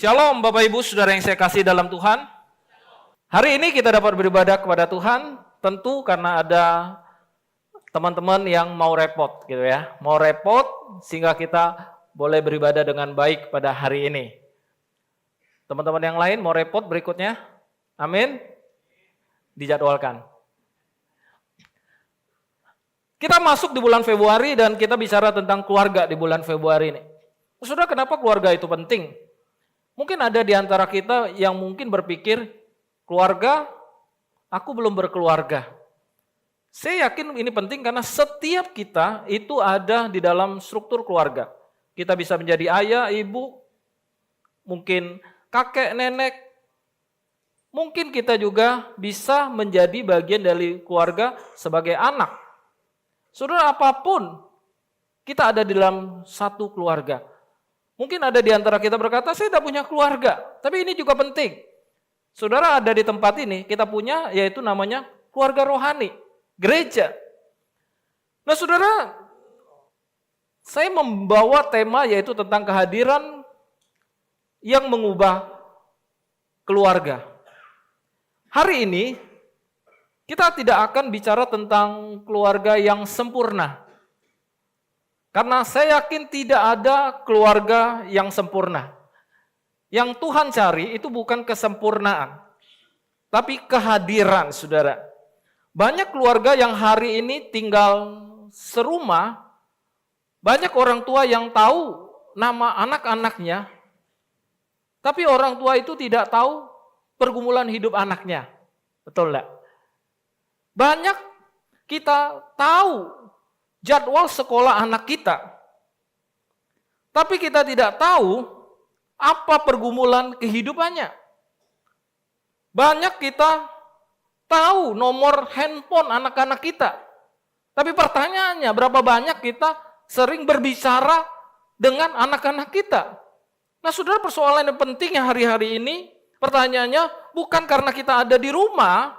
Shalom Bapak Ibu Saudara yang saya kasih dalam Tuhan. Hari ini kita dapat beribadah kepada Tuhan tentu karena ada teman-teman yang mau repot gitu ya. Mau repot sehingga kita boleh beribadah dengan baik pada hari ini. Teman-teman yang lain mau repot berikutnya? Amin. Dijadwalkan. Kita masuk di bulan Februari dan kita bicara tentang keluarga di bulan Februari ini. Saudara, kenapa keluarga itu penting? Mungkin ada di antara kita yang mungkin berpikir, keluarga, aku belum berkeluarga. Saya yakin ini penting karena setiap kita itu ada di dalam struktur keluarga. Kita bisa menjadi ayah, ibu, mungkin kakek, nenek. Mungkin kita juga bisa menjadi bagian dari keluarga sebagai anak. Saudara, apapun, kita ada di dalam satu keluarga. Mungkin ada di antara kita berkata, saya tidak punya keluarga. Tapi ini juga penting. Saudara, ada di tempat ini, kita punya yaitu namanya keluarga rohani, gereja. Nah saudara, saya membawa tema yaitu tentang kehadiran yang mengubah keluarga. Hari ini, kita tidak akan bicara tentang keluarga yang sempurna. Karena saya yakin tidak ada keluarga yang sempurna. Yang Tuhan cari itu bukan kesempurnaan, tapi kehadiran, saudara. Banyak keluarga yang hari ini tinggal serumah, banyak orang tua yang tahu nama anak-anaknya, tapi orang tua itu tidak tahu pergumulan hidup anaknya. Betul enggak? Banyak kita tahu jadwal sekolah anak kita, tapi kita tidak tahu apa pergumulan kehidupannya. Banyak kita tahu nomor handphone anak-anak kita, tapi pertanyaannya berapa banyak kita sering berbicara dengan anak-anak kita. Nah saudara, persoalan yang penting yang hari-hari ini, pertanyaannya bukan karena kita ada di rumah,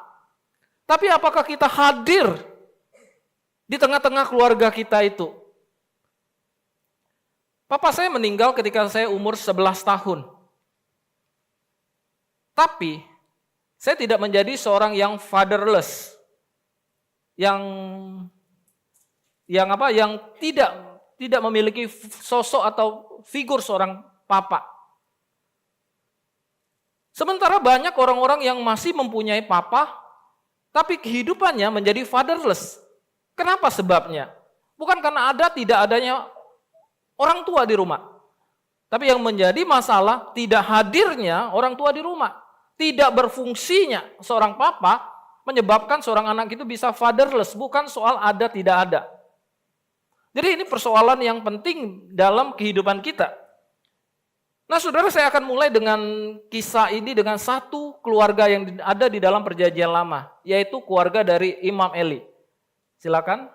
tapi apakah kita hadir di tengah-tengah keluarga kita itu. Papa saya meninggal ketika saya umur 11 tahun. Tapi saya tidak menjadi seorang yang fatherless. Yang tidak memiliki sosok atau figur seorang papa. Sementara banyak orang-orang yang masih mempunyai papa, tapi kehidupannya menjadi fatherless. Kenapa sebabnya? Bukan karena tidak adanya orang tua di rumah. Tapi yang menjadi masalah tidak hadirnya orang tua di rumah. Tidak berfungsinya seorang papa menyebabkan seorang anak itu bisa fatherless. Bukan soal ada tidak ada. Jadi ini persoalan yang penting dalam kehidupan kita. Nah saudara, saya akan mulai dengan kisah ini dengan satu keluarga yang ada di dalam perjanjian lama. Yaitu keluarga dari Imam Eli. Silakan.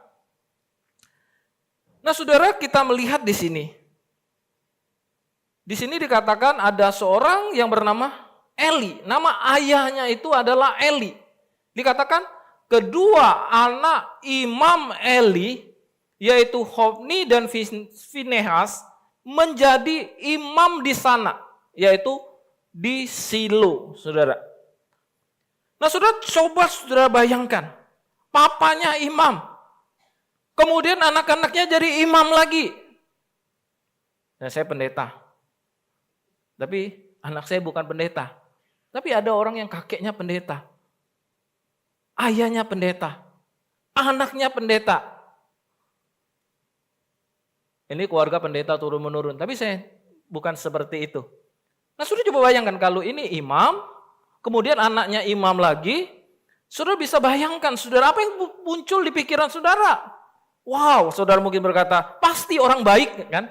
Nah, saudara, kita melihat di sini. Di sini dikatakan ada seorang yang bernama Eli. Nama ayahnya itu adalah Eli. Dikatakan kedua anak Imam Eli, yaitu Hofni dan Finehas, menjadi imam di sana, yaitu di Silo, saudara. Nah, saudara, coba saudara bayangkan. Papanya imam. Kemudian anak-anaknya jadi imam lagi. Nah, saya pendeta. Tapi anak saya bukan pendeta. Tapi ada orang yang kakeknya pendeta. Ayahnya pendeta. Anaknya pendeta. Ini keluarga pendeta turun-menurun. Tapi saya bukan seperti itu. Nah, sudah coba bayangkan kalau ini imam, kemudian anaknya imam lagi. Saudara bisa bayangkan, saudara, apa yang muncul di pikiran saudara? Wow, saudara mungkin berkata, pasti orang baik, kan?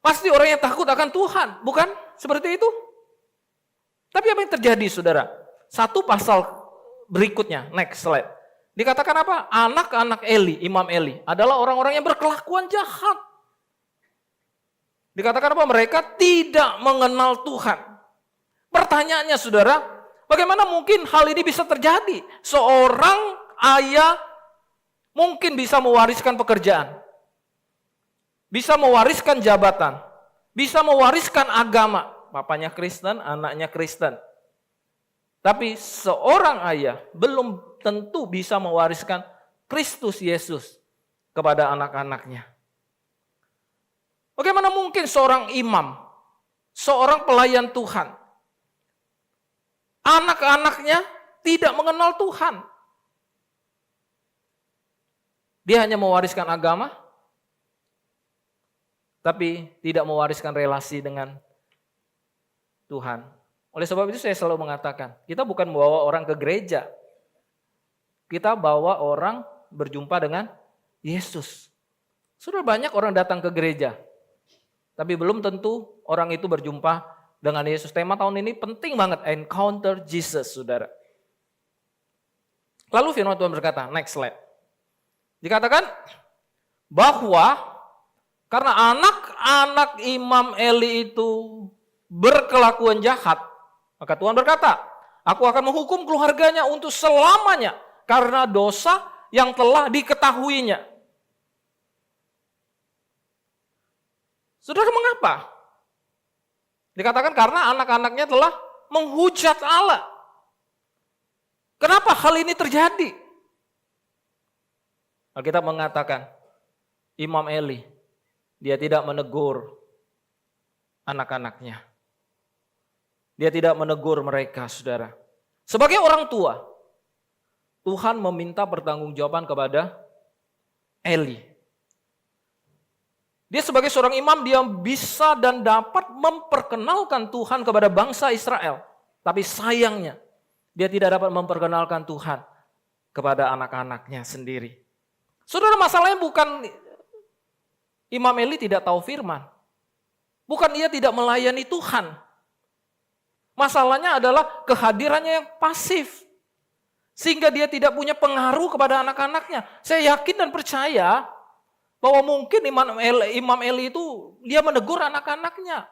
Pasti orang yang takut akan Tuhan, bukan? Seperti itu. Tapi apa yang terjadi, saudara? Satu pasal berikutnya, next slide. Dikatakan apa? Anak-anak Eli, Imam Eli, adalah orang-orang yang berkelakuan jahat. Dikatakan apa? Mereka tidak mengenal Tuhan. Pertanyaannya, saudara, bagaimana mungkin hal ini bisa terjadi? Seorang ayah mungkin bisa mewariskan pekerjaan, bisa mewariskan jabatan, bisa mewariskan agama. Papanya Kristen, anaknya Kristen. Tapi seorang ayah belum tentu bisa mewariskan Kristus Yesus kepada anak-anaknya. Bagaimana mungkin seorang imam, seorang pelayan Tuhan, anak-anaknya tidak mengenal Tuhan? Dia hanya mewariskan agama, tapi tidak mewariskan relasi dengan Tuhan. Oleh sebab itu saya selalu mengatakan, kita bukan membawa orang ke gereja. Kita bawa orang berjumpa dengan Yesus. Sudah banyak orang datang ke gereja, tapi belum tentu orang itu berjumpa dengan Yesus. Tema tahun ini penting banget, encounter Jesus, saudara. Lalu firman Tuhan berkata, next slide. Dikatakan bahwa karena anak-anak Imam Eli itu berkelakuan jahat, maka Tuhan berkata, aku akan menghukum keluarganya untuk selamanya karena dosa yang telah diketahuinya. Saudara, mengapa? Dikatakan karena anak-anaknya telah menghujat Allah. Kenapa hal ini terjadi? Alkitab mengatakan, Imam Eli, dia tidak menegur anak-anaknya. Dia tidak menegur mereka, saudara. Sebagai orang tua, Tuhan meminta pertanggungjawaban kepada Eli. Dia sebagai seorang imam, dia bisa dan dapat memperkenalkan Tuhan kepada bangsa Israel. Tapi sayangnya, dia tidak dapat memperkenalkan Tuhan kepada anak-anaknya sendiri. Saudara, masalahnya bukan Imam Eli tidak tahu firman. Bukan ia tidak melayani Tuhan. Masalahnya adalah kehadirannya yang pasif. Sehingga dia tidak punya pengaruh kepada anak-anaknya. Saya yakin dan percaya bahwa mungkin Imam Eli itu dia menegur anak-anaknya.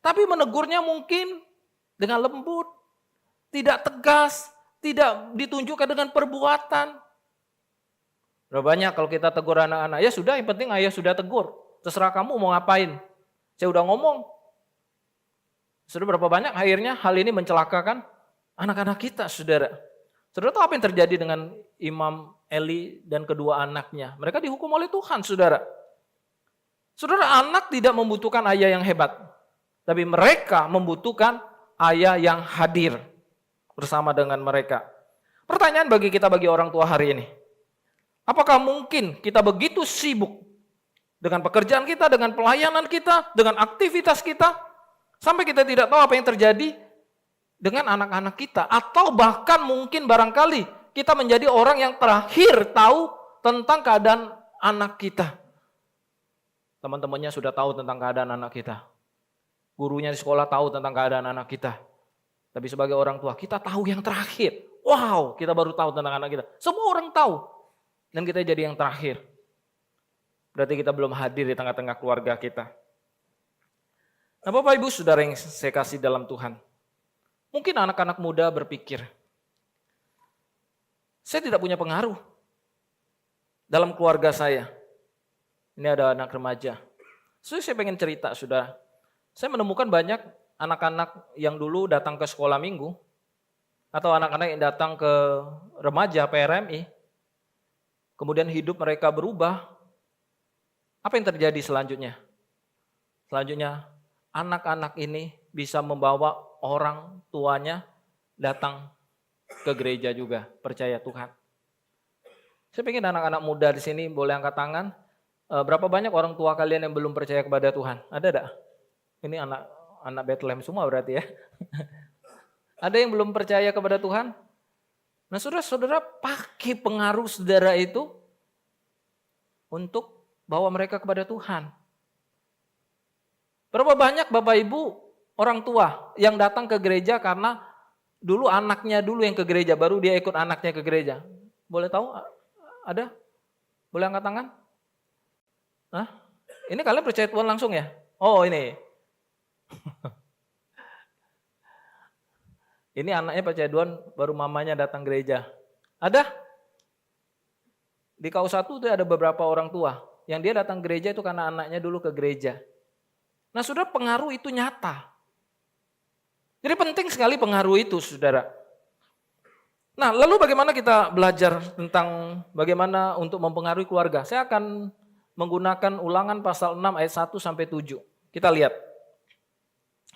Tapi menegurnya mungkin dengan lembut, tidak tegas, tidak ditunjukkan dengan perbuatan. Berapa banyak kalau kita tegur anak-anak, ya sudah, yang penting ayah sudah tegur. Terserah kamu mau ngapain. Saya udah ngomong. Sudah berapa banyak akhirnya hal ini mencelakakan anak-anak kita, saudara. Saudara tahu apa yang terjadi dengan Imam Eli dan kedua anaknya? Mereka dihukum oleh Tuhan, saudara. Saudara, anak tidak membutuhkan ayah yang hebat. Tapi mereka membutuhkan ayah yang hadir bersama dengan mereka. Pertanyaan bagi kita, bagi orang tua hari ini. Apakah mungkin kita begitu sibuk dengan pekerjaan kita, dengan pelayanan kita, dengan aktivitas kita, sampai kita tidak tahu apa yang terjadi dengan anak-anak kita? Atau bahkan mungkin barangkali kita menjadi orang yang terakhir tahu tentang keadaan anak kita. Teman-temannya sudah tahu tentang keadaan anak kita. Gurunya di sekolah tahu tentang keadaan anak kita. Tapi sebagai orang tua, kita tahu yang terakhir. Wow, kita baru tahu tentang anak kita. Semua orang tahu. Dan kita jadi yang terakhir. Berarti kita belum hadir di tengah-tengah keluarga kita. Nah, Bapak Ibu Saudara yang saya kasih dalam Tuhan. Mungkin anak-anak muda berpikir, saya tidak punya pengaruh dalam keluarga saya. Ini ada anak remaja. So, saya pengen cerita, sudah. Saya menemukan banyak anak-anak yang dulu datang ke sekolah minggu, atau anak-anak yang datang ke remaja PRMI, kemudian hidup mereka berubah. Apa yang terjadi selanjutnya? Selanjutnya, anak-anak ini bisa membawa orang tuanya datang ke gereja juga, percaya Tuhan. Saya pengen anak-anak muda di sini boleh angkat tangan. Berapa banyak orang tua kalian yang belum percaya kepada Tuhan? Ada enggak? Ini anak Bethlehem semua berarti ya. Ada yang belum percaya kepada Tuhan? Nah, saudara-saudara, pakai pengaruh saudara itu untuk bawa mereka kepada Tuhan. Berapa banyak Bapak Ibu orang tua yang datang ke gereja karena dulu anaknya dulu yang ke gereja, baru dia ikut anaknya ke gereja. Boleh tahu? Ada? Boleh angkat tangan? Hah? Ini kalian percaya Tuhan langsung ya? Oh, ini. Ini anaknya percaya Tuhan, baru mamanya datang gereja. Ada? Di KU1 itu ada beberapa orang tua yang dia datang gereja itu karena anaknya dulu ke gereja. Nah saudara, pengaruh itu nyata. Jadi penting sekali pengaruh itu saudara. Nah lalu bagaimana kita belajar tentang bagaimana untuk mempengaruhi keluarga? Saya akan menggunakan Ulangan pasal 6 ayat 1 sampai 7. Kita lihat.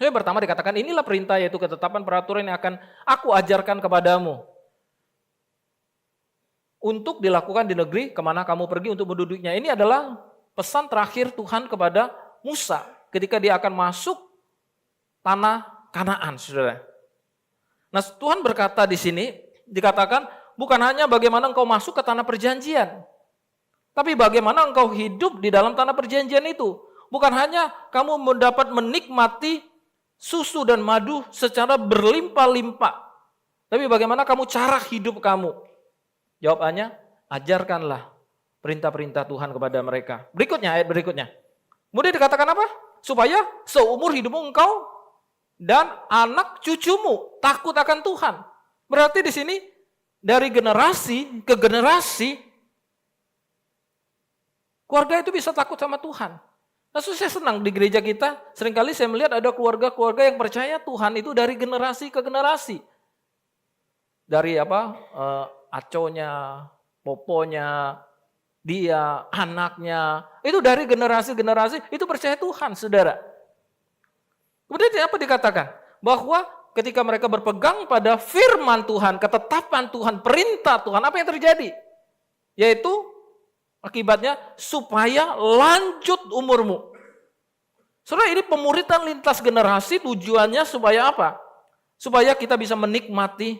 Yang pertama dikatakan, inilah perintah yaitu ketetapan peraturan yang akan aku ajarkan kepadamu. Untuk dilakukan di negeri kemana kamu pergi untuk menduduknya. Ini adalah pesan terakhir Tuhan kepada Musa ketika dia akan masuk tanah Kanaan, saudara. Nah Tuhan berkata di sini, dikatakan bukan hanya bagaimana engkau masuk ke tanah perjanjian. Tapi bagaimana engkau hidup di dalam tanah perjanjian itu. Bukan hanya kamu mendapat menikmati susu dan madu secara berlimpah-limpah. Tapi bagaimana kamu cara hidup kamu. Jawabannya, ajarkanlah perintah-perintah Tuhan kepada mereka. Berikutnya, ayat berikutnya. Kemudian dikatakan apa? Supaya seumur hidupmu engkau dan anak cucumu takut akan Tuhan. Berarti di sini dari generasi ke generasi keluarga itu bisa takut sama Tuhan. Nah, saya senang di gereja kita, seringkali saya melihat ada keluarga-keluarga yang percaya Tuhan itu dari generasi ke generasi. Dari aconya, poponya, dia, anaknya, itu dari generasi-generasi itu percaya Tuhan, saudara. Kemudian apa dikatakan? Bahwa ketika mereka berpegang pada firman Tuhan, ketetapan Tuhan, perintah Tuhan, apa yang terjadi? Yaitu akibatnya supaya lanjut umurmu. Saudara, ini pemuritan lintas generasi tujuannya supaya apa? Supaya kita bisa menikmati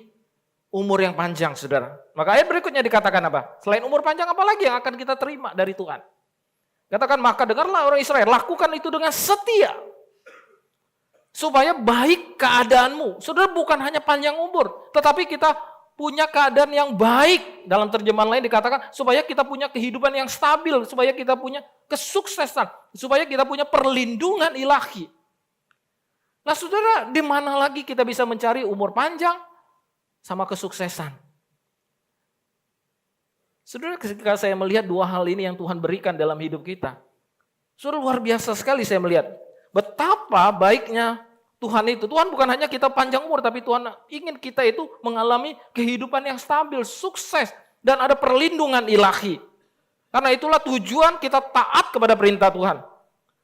umur yang panjang, saudara. Maka ayat berikutnya dikatakan apa? Selain umur panjang, apa lagi yang akan kita terima dari Tuhan? Katakan, maka dengarlah orang Israel, lakukan itu dengan setia. Supaya baik keadaanmu. Saudara, bukan hanya panjang umur, tetapi kita punya keadaan yang baik. Dalam terjemahan lain dikatakan, supaya kita punya kehidupan yang stabil, supaya kita punya kesuksesan, supaya kita punya perlindungan ilahi. Nah saudara, di mana lagi kita bisa mencari umur panjang sama kesuksesan? Saudara, ketika saya melihat dua hal ini yang Tuhan berikan dalam hidup kita, saudara, luar biasa sekali saya melihat betapa baiknya Tuhan itu. Tuhan bukan hanya kita panjang umur, tapi Tuhan ingin kita itu mengalami kehidupan yang stabil, sukses, dan ada perlindungan ilahi. Karena itulah tujuan kita taat kepada perintah Tuhan.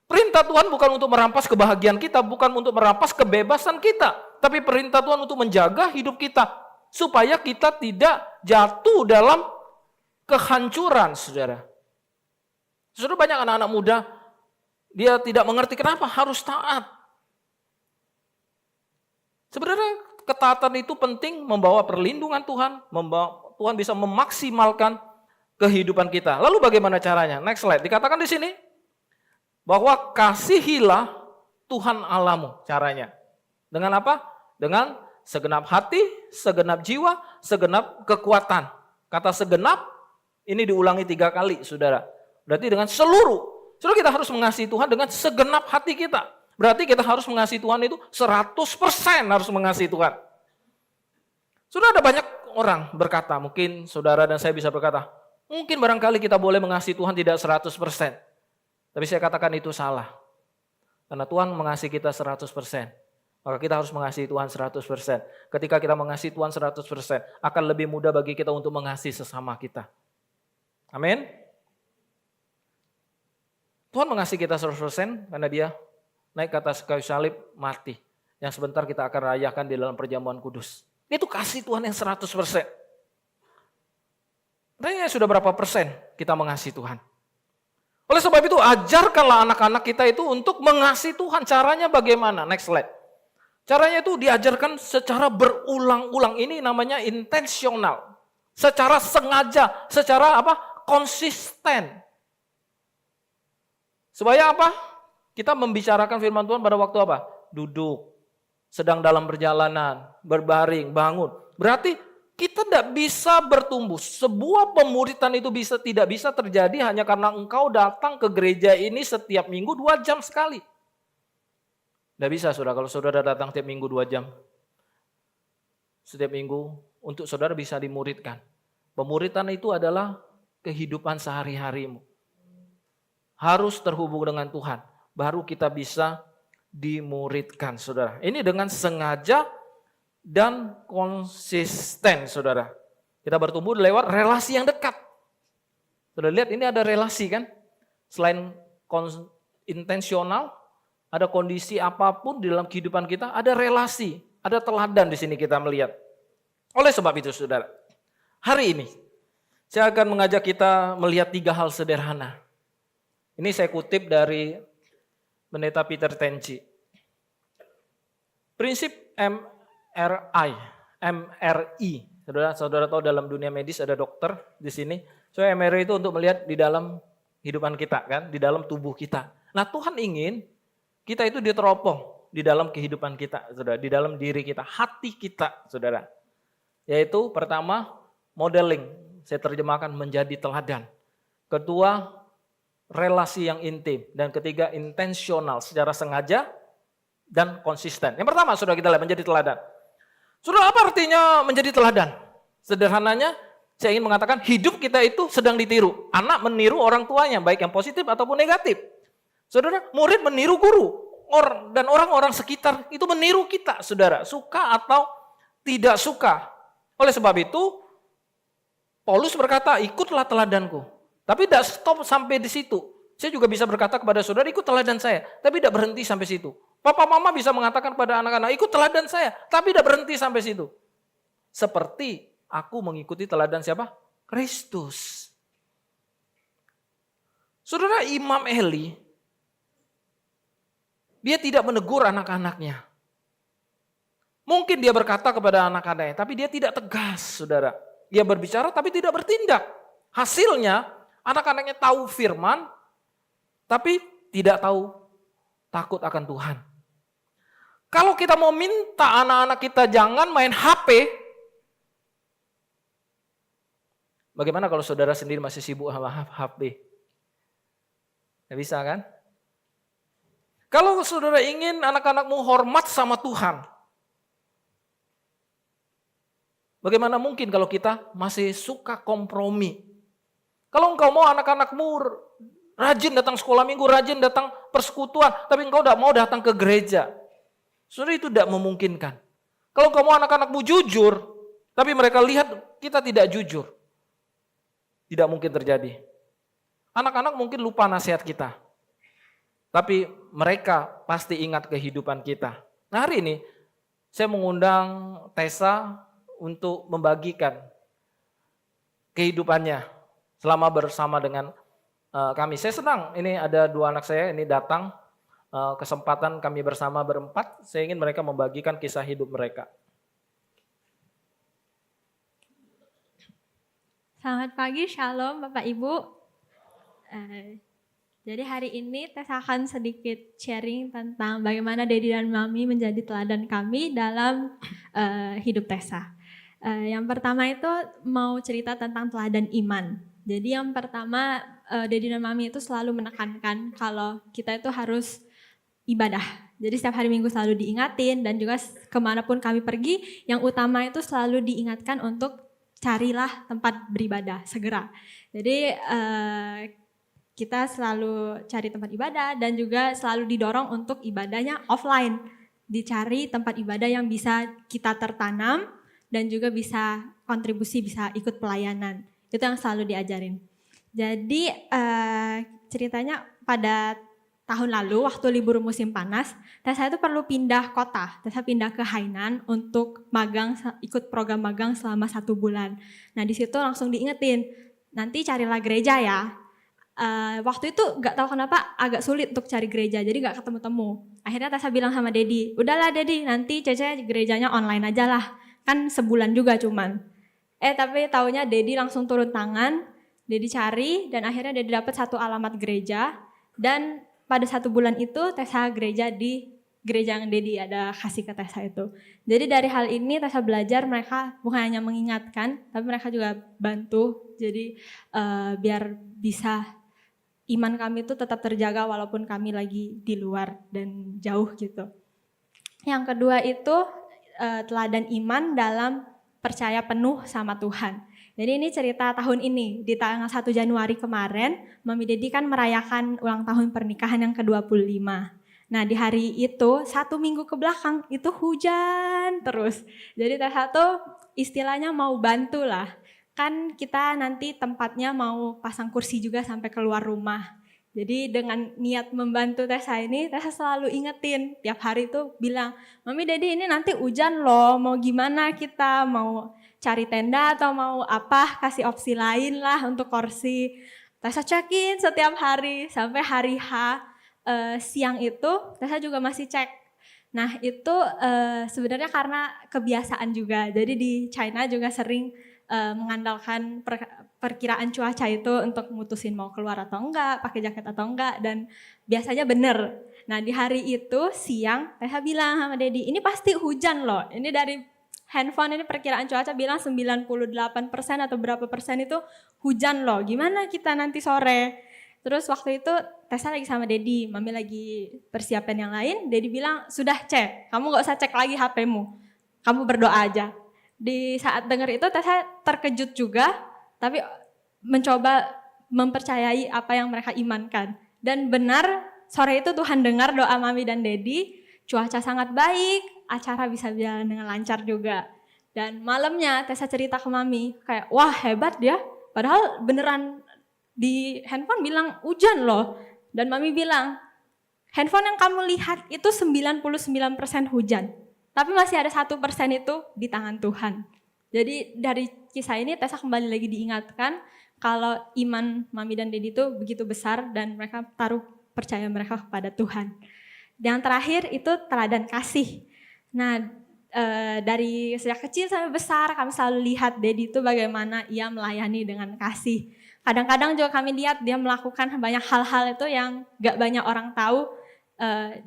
Perintah Tuhan bukan untuk merampas kebahagiaan kita, bukan untuk merampas kebebasan kita, tapi perintah Tuhan untuk menjaga hidup kita, supaya kita tidak jatuh dalam kehancuran, saudara. Saudara, banyak anak-anak muda, dia tidak mengerti kenapa harus taat. Sebenarnya ketaatan itu penting, membawa perlindungan Tuhan, Tuhan bisa memaksimalkan kehidupan kita. Lalu bagaimana caranya? Next slide. Dikatakan di sini bahwa kasihilah Tuhan Allahmu. Caranya dengan apa? Dengan segenap hati, segenap jiwa, segenap kekuatan. Kata segenap ini diulangi 3 kali, saudara. Berarti dengan seluruh. Saudara, kita harus mengasihi Tuhan dengan segenap hati kita. Berarti kita harus mengasihi Tuhan itu 100% harus mengasihi Tuhan. Sudah ada banyak orang berkata, mungkin saudara dan saya bisa berkata, mungkin barangkali kita boleh mengasihi Tuhan tidak 100%. Tapi saya katakan itu salah. Karena Tuhan mengasihi kita 100%. Maka kita harus mengasihi Tuhan 100%. Ketika kita mengasihi Tuhan 100%, akan lebih mudah bagi kita untuk mengasihi sesama kita. Amin. Tuhan mengasihi kita 100% karena dia naik ke atas kayu salib, mati. Yang sebentar kita akan rayakan di dalam perjamuan kudus. Itu kasih Tuhan yang 100%. Tanya sudah berapa persen kita mengasihi Tuhan. Oleh sebab itu ajarkanlah anak-anak kita itu untuk mengasihi Tuhan. Caranya bagaimana? Next slide. Caranya itu diajarkan secara berulang-ulang. Ini namanya intensional. Secara sengaja, secara konsisten. Supaya apa? Kita membicarakan firman Tuhan pada waktu apa? Duduk, sedang dalam perjalanan, berbaring, bangun. Berarti kita tidak bisa bertumbuh. Sebuah pemuritan itu tidak bisa terjadi hanya karena engkau datang ke gereja ini setiap minggu 2 jam sekali. Tidak bisa, saudara. Kalau saudara datang setiap minggu 2 jam. Setiap minggu untuk saudara bisa dimuridkan. Pemuritan itu adalah kehidupan sehari-harimu. Harus terhubung dengan Tuhan. baru kita bisa dimuridkan, saudara. Ini dengan sengaja dan konsisten, saudara. Kita bertumbuh lewat relasi yang dekat. Sudah lihat ini ada relasi kan? Selain intensional, ada kondisi apapun di dalam kehidupan kita, ada relasi, ada teladan di sini kita melihat. Oleh sebab itu, saudara, hari ini saya akan mengajak kita melihat 3 hal sederhana. Ini saya kutip dari Pendeta Peter Tenci. Prinsip MRI. Saudara tahu dalam dunia medis ada dokter di sini. So MRI itu untuk melihat di dalam kehidupan kita kan, di dalam tubuh kita. Nah, Tuhan ingin kita itu diteropong di dalam kehidupan kita, saudara, di dalam diri kita, hati kita, saudara. Yaitu pertama, modeling. Saya terjemahkan menjadi teladan. Kedua, relasi yang intim. Dan ketiga, intensional, secara sengaja dan konsisten. Yang pertama, saudara, kita lihat menjadi teladan. Saudara, apa artinya menjadi teladan? Sederhananya, saya ingin mengatakan hidup kita itu sedang ditiru. Anak meniru orang tuanya, baik yang positif ataupun negatif. Saudara, murid meniru guru. Dan orang-orang sekitar itu meniru kita, saudara. Suka atau tidak suka. Oleh sebab itu, Paulus berkata, ikutlah teladanku. Tapi tidak stop sampai di situ. Saya juga bisa berkata kepada saudara, ikut teladan saya. Tapi tidak berhenti sampai situ. Papa mama bisa mengatakan pada anak-anak, ikut teladan saya. Tapi tidak berhenti sampai situ. Seperti aku mengikuti teladan siapa? Kristus. Saudara, Imam Eli, dia tidak menegur anak-anaknya. Mungkin dia berkata kepada anak-anaknya, tapi dia tidak tegas, saudara. Dia berbicara tapi tidak bertindak. Hasilnya, anak-anaknya tahu firman, tapi tidak tahu takut akan Tuhan. Kalau kita mau minta anak-anak kita jangan main HP, bagaimana kalau saudara sendiri masih sibuk sama HP? Tidak bisa kan? Kalau saudara ingin anak-anakmu hormat sama Tuhan, bagaimana mungkin kalau kita masih suka kompromi? Kalau engkau mau anak-anakmu rajin datang sekolah minggu, rajin datang persekutuan, tapi engkau tidak mau datang ke gereja, saudara, itu tidak memungkinkan. Kalau engkau mau anak-anakmu jujur, tapi mereka lihat kita tidak jujur, tidak mungkin terjadi. Anak-anak mungkin lupa nasihat kita, tapi mereka pasti ingat kehidupan kita. Nah, hari ini saya mengundang Tessa untuk membagikan kehidupannya selama bersama dengan kami. Saya senang ini ada 2 anak saya ini datang, kesempatan kami bersama berempat. Saya ingin mereka membagikan kisah hidup mereka. Selamat pagi, Shalom Bapak Ibu. Jadi hari ini Tessa akan sedikit sharing tentang bagaimana Daddy dan Mami menjadi teladan kami dalam hidup Tessa. Yang pertama itu mau cerita tentang teladan iman. Jadi yang pertama, Daddy dan Mami itu selalu menekankan kalau kita itu harus ibadah. Jadi setiap hari Minggu selalu diingatin, dan juga kemanapun kami pergi, yang utama itu selalu diingatkan untuk carilah tempat beribadah segera. Jadi kita selalu cari tempat ibadah, dan juga selalu didorong untuk ibadahnya offline. Dicari tempat ibadah yang bisa kita tertanam, dan juga bisa kontribusi, bisa ikut pelayanan. Itu yang selalu diajarin. Jadi ceritanya pada tahun lalu waktu libur musim panas, Tessa itu perlu pindah kota. Tessa pindah ke Hainan untuk magang, ikut program magang selama 1 bulan. Nah di situ langsung diingetin, nanti carilah gereja ya. Waktu itu gak tahu kenapa agak sulit untuk cari gereja, jadi gak ketemu-temu. Akhirnya Tessa bilang sama Daddy, udahlah Daddy, nanti Cece gerejanya online aja lah. Kan sebulan juga cuman. Tapi taunya Daddy langsung turun tangan, Daddy cari, dan akhirnya Daddy dapat 1 alamat gereja. Dan pada 1 bulan itu Tessa gereja di gereja yang Daddy ada kasih ke Tessa itu. Jadi dari hal ini Tessa belajar, mereka bukan hanya mengingatkan, tapi mereka juga bantu. Jadi biar bisa iman kami itu tetap terjaga walaupun kami lagi di luar dan jauh gitu. Yang kedua itu teladan iman dalam percaya penuh sama Tuhan. Jadi ini cerita tahun ini, di tanggal 1 Januari kemarin, Mami Dedi kan merayakan ulang tahun pernikahan yang ke-25. Nah di hari itu, 1 minggu ke belakang, itu hujan terus. Jadi Tessa tuh istilahnya mau bantu lah. Kan kita nanti tempatnya mau pasang kursi juga sampai keluar rumah. Jadi dengan niat membantu Tessa ini, Tessa selalu ingetin, tiap hari tuh bilang, Mami Dedi ini nanti hujan loh, mau gimana kita, mau cari tenda atau mau apa, kasih opsi lain lah untuk kursi. Tessa cekin setiap hari sampai hari H siang itu Tessa juga masih cek. Nah itu sebenarnya karena kebiasaan juga. Jadi di China juga sering mengandalkan perkiraan cuaca itu untuk mutusin mau keluar atau enggak, pakai jaket atau enggak, dan biasanya bener. Nah di hari itu siang Tessa bilang sama Dedi, ini pasti hujan loh, ini dari handphone ini perkiraan cuaca bilang 98% atau berapa persen itu hujan loh. Gimana kita nanti sore? Terus waktu itu Tessa lagi sama Dedi, Mami lagi persiapan yang lain. Dedi bilang, sudah cek, kamu gak usah cek lagi HP-mu. Kamu berdoa aja. Di saat dengar itu Tessa terkejut juga, tapi mencoba mempercayai apa yang mereka imankan. Dan benar sore itu Tuhan dengar doa Mami dan Dedi, cuaca sangat baik, acara bisa berjalan dengan lancar juga. Dan malamnya Tessa cerita ke Mami, kayak wah hebat dia, padahal beneran di handphone bilang hujan loh. Dan Mami bilang, handphone yang kamu lihat itu 99% hujan, tapi masih ada 1% itu di tangan Tuhan. Jadi dari kisah ini Tessa kembali lagi diingatkan kalau iman Mami dan Dedi itu begitu besar dan mereka taruh percaya mereka kepada Tuhan. Yang terakhir itu teladan kasih. Nah dari sejak kecil sampai besar kami selalu lihat Dedi itu bagaimana ia melayani dengan kasih. Kadang-kadang juga kami lihat dia melakukan banyak hal-hal itu yang gak banyak orang tahu.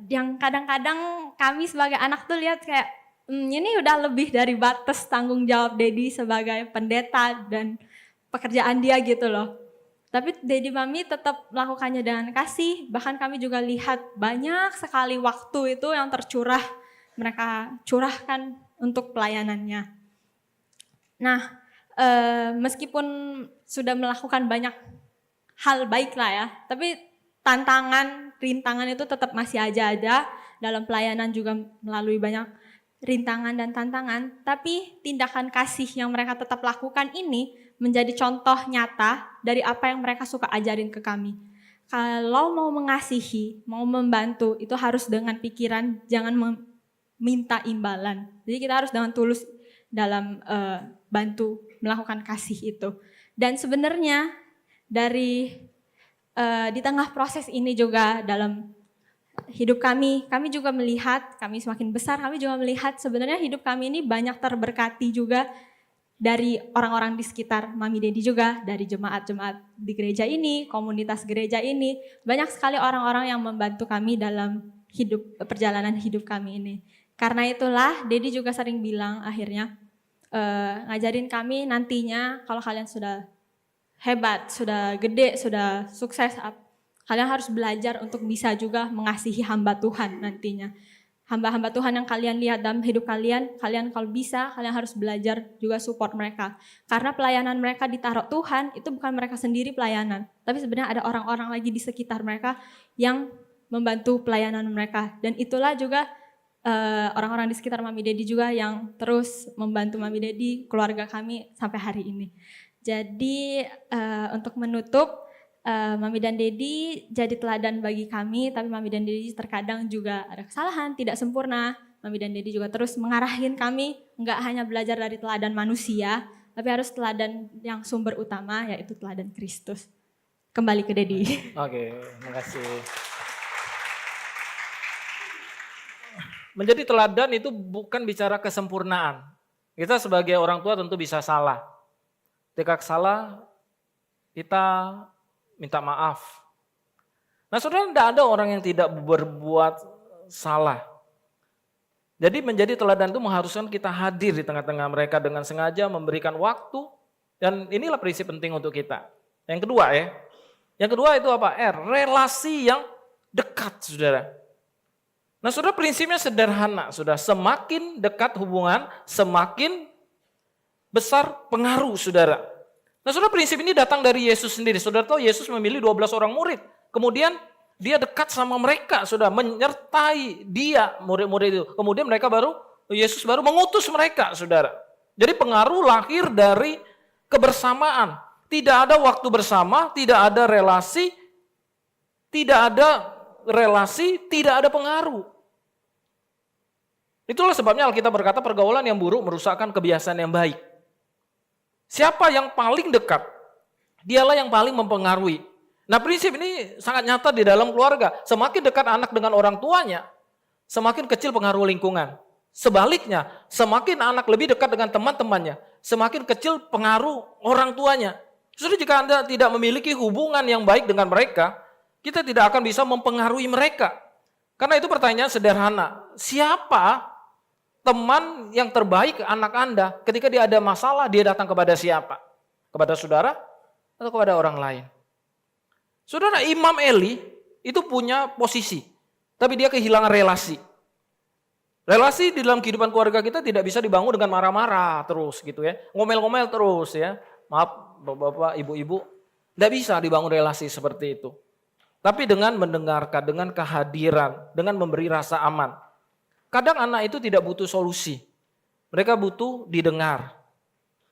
Yang kadang-kadang kami sebagai anak tuh lihat kayak ini udah lebih dari batas tanggung jawab Dedi sebagai pendeta dan pekerjaan dia gitu loh. Tapi Dedi Mami tetap melakukannya dengan kasih. Bahkan kami juga lihat banyak sekali waktu itu yang tercurah mereka curahkan untuk pelayanannya. Nah, meskipun sudah melakukan banyak hal baik lah ya, tapi rintangan itu tetap masih ada dalam pelayanan juga melalui banyak rintangan dan tantangan, tapi tindakan kasih yang mereka tetap lakukan ini menjadi contoh nyata dari apa yang mereka suka ajarin ke kami. Kalau mau mengasihi, mau membantu, itu harus dengan pikiran, jangan minta imbalan. Jadi kita harus dengan tulus dalam bantu melakukan kasih itu. Dan sebenarnya dari di tengah proses ini juga dalam hidup kami juga melihat, kami semakin besar, kami juga melihat sebenarnya hidup kami ini banyak terberkati juga dari orang-orang di sekitar Mami Dedi juga, dari jemaat-jemaat di gereja ini, komunitas gereja ini, banyak sekali orang-orang yang membantu kami dalam perjalanan hidup kami ini. Karena itulah Dedi juga sering bilang akhirnya ngajarin kami nantinya kalau kalian sudah hebat, sudah gede, sudah sukses, kalian harus belajar untuk bisa juga mengasihi hamba Tuhan nantinya. Hamba-hamba Tuhan yang kalian lihat dalam hidup kalian kalau bisa kalian harus belajar juga support mereka. Karena pelayanan mereka ditaruh Tuhan itu bukan mereka sendiri pelayanan, tapi sebenarnya ada orang-orang lagi di sekitar mereka yang membantu pelayanan mereka. Dan itulah juga orang-orang di sekitar Mami Dedi juga yang terus membantu Mami Dedi, keluarga kami sampai hari ini. Jadi untuk menutup, Mami dan Dedi jadi teladan bagi kami, tapi Mami dan Dedi terkadang juga ada kesalahan, tidak sempurna. Mami dan Dedi juga terus mengarahin kami, enggak hanya belajar dari teladan manusia, tapi harus teladan yang sumber utama, yaitu teladan Kristus. Kembali ke Dedi. Oke, makasih. Menjadi teladan itu bukan bicara kesempurnaan. Kita sebagai orang tua tentu bisa salah. Ketika salah, kita minta maaf. Nah saudara, tidak ada orang yang tidak berbuat salah. Jadi menjadi teladan itu mengharuskan kita hadir di tengah-tengah mereka dengan sengaja memberikan waktu. Dan inilah prinsip penting untuk kita. Yang kedua Yang kedua itu apa? Relasi yang dekat, saudara. Nah saudara, prinsipnya sederhana, sudah semakin dekat hubungan, semakin besar pengaruh saudara. Nah saudara, prinsip ini datang dari Yesus sendiri. Saudara tahu Yesus memilih 12 orang murid. Kemudian dia dekat sama mereka, sudah menyertai dia, murid-murid itu. Kemudian Yesus baru mengutus mereka, saudara. Jadi pengaruh lahir dari kebersamaan. Tidak ada waktu bersama, tidak ada relasi, tidak ada pengaruh. Itulah sebabnya Alkitab berkata pergaulan yang buruk merusakkan kebiasaan yang baik. Siapa yang paling dekat? Dialah yang paling mempengaruhi. Nah prinsip ini sangat nyata di dalam keluarga. Semakin dekat anak dengan orang tuanya, semakin kecil pengaruh lingkungan. Sebaliknya, semakin anak lebih dekat dengan teman-temannya, semakin kecil pengaruh orang tuanya. Justru jika Anda tidak memiliki hubungan yang baik dengan mereka, kita tidak akan bisa mempengaruhi mereka. Karena itu pertanyaan sederhana. Siapa teman yang terbaik anak Anda ketika dia ada masalah, dia datang kepada siapa? Kepada saudara atau kepada orang lain? Saudara, Imam Eli itu punya posisi, tapi dia kehilangan relasi. Relasi di dalam kehidupan keluarga kita tidak bisa dibangun dengan marah-marah terus gitu ya. Ngomel-ngomel terus ya. Maaf bapak-bapak, ibu-ibu. Tidak bisa dibangun relasi seperti itu. Tapi dengan mendengarkan, dengan kehadiran, dengan memberi rasa aman. Kadang anak itu tidak butuh solusi. Mereka butuh didengar.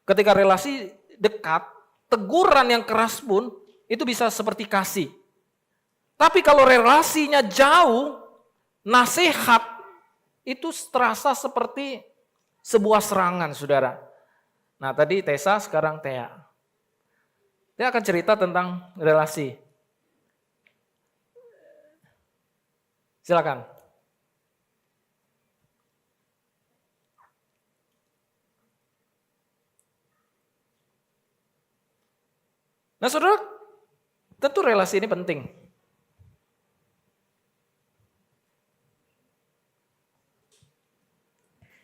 Ketika relasi dekat, teguran yang keras pun itu bisa seperti kasih. Tapi kalau relasinya jauh, nasihat itu terasa seperti sebuah serangan, saudara. Nah tadi Tessa, sekarang Thea. Dia akan cerita tentang relasi. Silakan. Nah saudara, tentu relasi ini penting.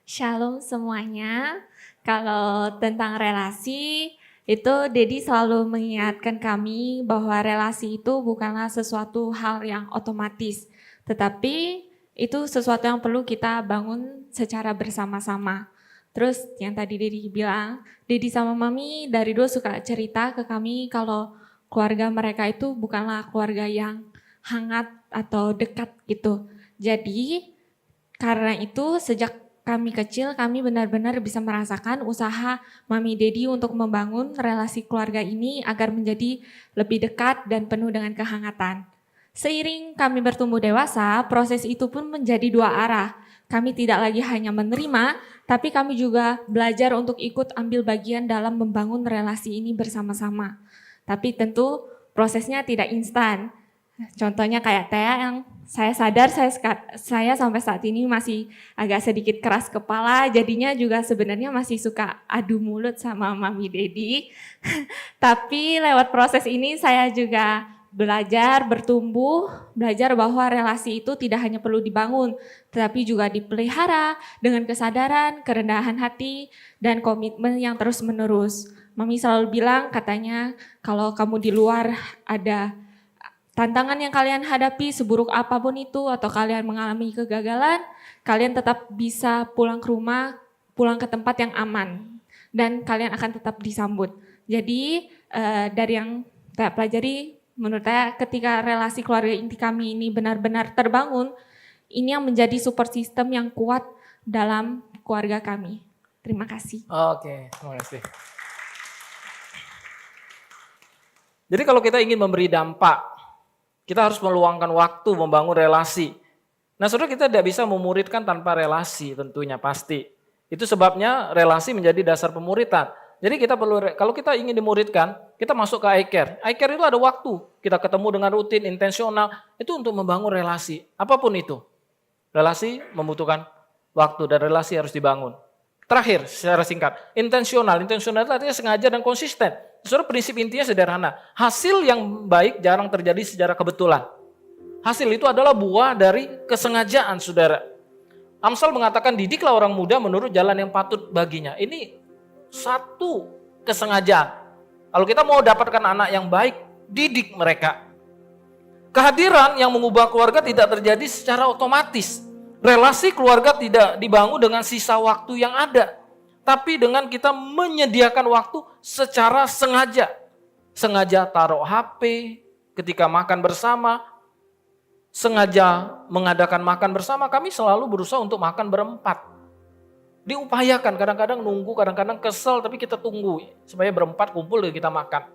Shalom semuanya. Kalau tentang relasi, itu Dedi selalu mengingatkan kami bahwa relasi itu bukanlah sesuatu hal yang otomatis, tetapi itu sesuatu yang perlu kita bangun secara bersama-sama. Terus yang tadi Dedi bilang, Dedi sama Mami dari dulu suka cerita ke kami kalau keluarga mereka itu bukanlah keluarga yang hangat atau dekat gitu. Jadi karena itu sejak kami kecil, kami benar-benar bisa merasakan usaha Mami Dedi untuk membangun relasi keluarga ini agar menjadi lebih dekat dan penuh dengan kehangatan. Seiring kami bertumbuh dewasa, proses itu pun menjadi dua arah. Kami tidak lagi hanya menerima, tapi kami juga belajar untuk ikut ambil bagian dalam membangun relasi ini bersama-sama. Tapi tentu prosesnya tidak instan. Contohnya kayak Thea yang saya sadar saya sampai saat ini masih agak sedikit keras kepala, jadinya juga sebenarnya masih suka adu mulut sama Mami Dedi. Tapi lewat proses ini saya juga belajar, bertumbuh, belajar bahwa relasi itu tidak hanya perlu dibangun, tetapi juga dipelihara dengan kesadaran, kerendahan hati, dan komitmen yang terus-menerus. Mami selalu bilang katanya kalau kamu di luar ada tantangan yang kalian hadapi seburuk apapun itu atau kalian mengalami kegagalan, kalian tetap bisa pulang ke rumah, pulang ke tempat yang aman dan kalian akan tetap disambut. Jadi dari yang saya pelajari, menurut saya ketika relasi keluarga inti kami ini benar-benar terbangun, ini yang menjadi support system yang kuat dalam keluarga kami. Terima kasih. Oke, terima kasih. Jadi kalau kita ingin memberi dampak, kita harus meluangkan waktu membangun relasi. Nah saudara, kita tidak bisa memuridkan tanpa relasi tentunya pasti. Itu sebabnya relasi menjadi dasar pemuritan. Jadi kita perlu, kalau kita ingin dimuridkan, kita masuk ke iCare. iCare itu ada waktu, kita ketemu dengan rutin, intensional, itu untuk membangun relasi. Apapun itu, relasi membutuhkan waktu dan relasi harus dibangun. Terakhir, secara singkat, intensional itu artinya sengaja dan konsisten. Saudara, prinsip intinya sederhana. Hasil yang baik jarang terjadi secara kebetulan. Hasil itu adalah buah dari kesengajaan, saudara. Amsal mengatakan, didiklah orang muda menurut jalan yang patut baginya. Ini satu kesengajaan. Kalau kita mau dapatkan anak yang baik, didik mereka. Kehadiran yang mengubah keluarga tidak terjadi secara otomatis. Relasi keluarga tidak dibangun dengan sisa waktu yang ada. Tapi dengan kita menyediakan waktu secara sengaja. Sengaja taruh HP ketika makan bersama, sengaja mengadakan makan bersama. Kami selalu berusaha untuk makan berempat. Diupayakan, kadang-kadang nunggu, kadang-kadang kesel, tapi kita tunggu supaya berempat kumpul dan kita makan.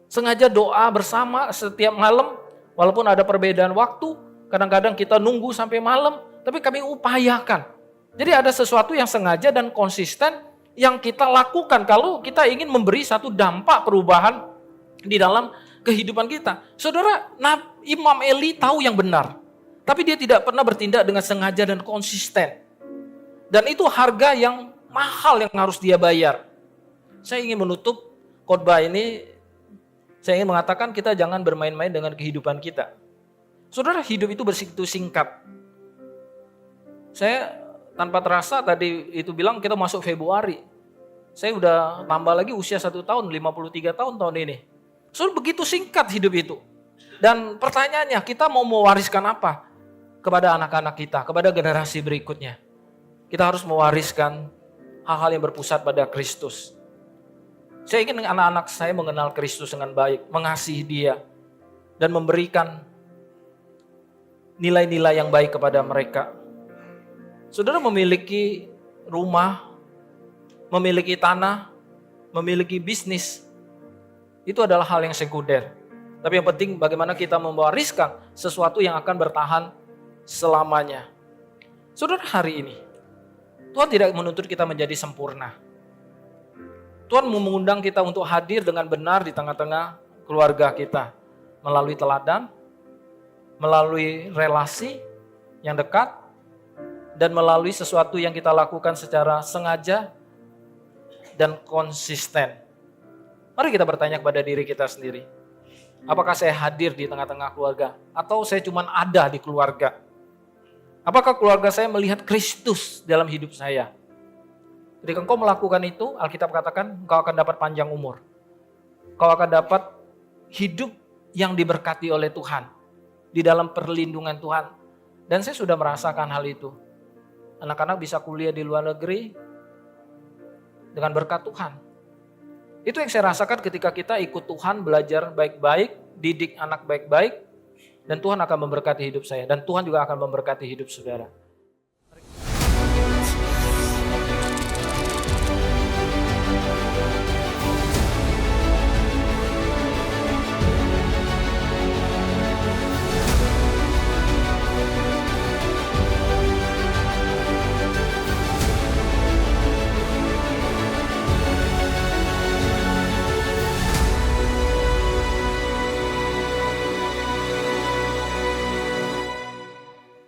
Sengaja doa bersama setiap malam, walaupun ada perbedaan waktu, kadang-kadang kita nunggu sampai malam, tapi kami upayakan. Jadi ada sesuatu yang sengaja dan konsisten yang kita lakukan kalau kita ingin memberi satu dampak perubahan di dalam kehidupan kita. Saudara, Imam Eli tahu yang benar, tapi dia tidak pernah bertindak dengan sengaja dan konsisten. Dan itu harga yang mahal yang harus dia bayar. Saya ingin menutup khotbah ini, saya ingin mengatakan kita jangan bermain-main dengan kehidupan kita. Saudara, hidup itu begitu singkat. Saya tanpa terasa tadi itu bilang kita masuk Februari. Saya udah tambah lagi usia 1 tahun, 53 tahun ini. Saudara, begitu singkat hidup itu. Dan pertanyaannya, kita mau mewariskan apa kepada anak-anak kita, kepada generasi berikutnya? Kita harus mewariskan hal-hal yang berpusat pada Kristus. Saya ingin anak-anak saya mengenal Kristus dengan baik, mengasihi Dia, dan memberikan nilai-nilai yang baik kepada mereka. Saudara, memiliki rumah, memiliki tanah, memiliki bisnis, itu adalah hal yang sekunder. Tapi yang penting bagaimana kita mewariskan sesuatu yang akan bertahan selamanya. Saudara, hari ini Tuhan tidak menuntut kita menjadi sempurna. Tuhan mengundang kita untuk hadir dengan benar di tengah-tengah keluarga kita. Melalui teladan, melalui relasi yang dekat, dan melalui sesuatu yang kita lakukan secara sengaja dan konsisten. Mari kita bertanya kepada diri kita sendiri. Apakah saya hadir di tengah-tengah keluarga? Atau saya cuma ada di keluarga? Apakah keluarga saya melihat Kristus dalam hidup saya? Ketika engkau melakukan itu, Alkitab katakan engkau akan dapat panjang umur. Engkau akan dapat hidup yang diberkati oleh Tuhan. Di dalam perlindungan Tuhan. Dan saya sudah merasakan hal itu. Anak-anak bisa kuliah di luar negeri dengan berkat Tuhan. Itu yang saya rasakan ketika kita ikut Tuhan, belajar baik-baik, didik anak baik-baik, dan Tuhan akan memberkati hidup saya, dan Tuhan juga akan memberkati hidup saudara.